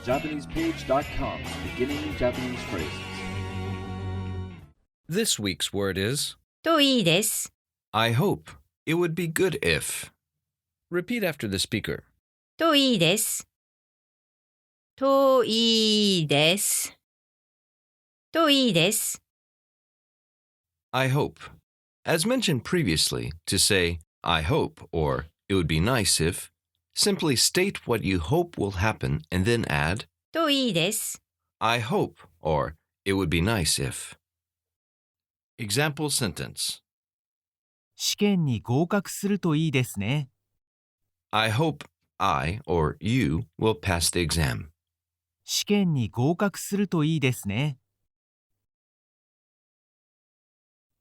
JapanesePage.com's beginning Japanese phrases. This week's word is といいです。 I hope. It would be good if. Repeat after the speaker. といいです。といいです。といいです。 I hope. As mentioned previously, to say I hope or it would be nice if, simply state what you hope will happen and then add といいです。 I hope or it would be nice if. Example sentence. 試験に合格するといいですね。I hope I or you will pass the exam. 試験に合格するといいですね。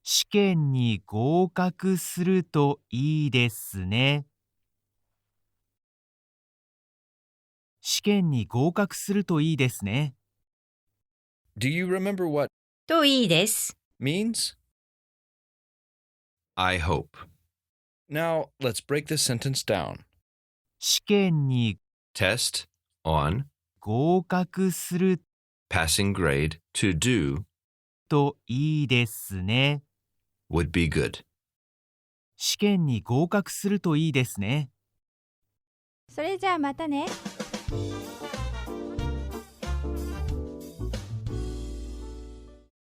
試験に合格するといいですね。試験に合格するといいですね。Do you remember what といいです。 means? I hope. Now let's break this sentence down. 試験に Test on 合格する passing grade to do といいですね。would be good. 試験に合格するといいですね。それじゃあまたね。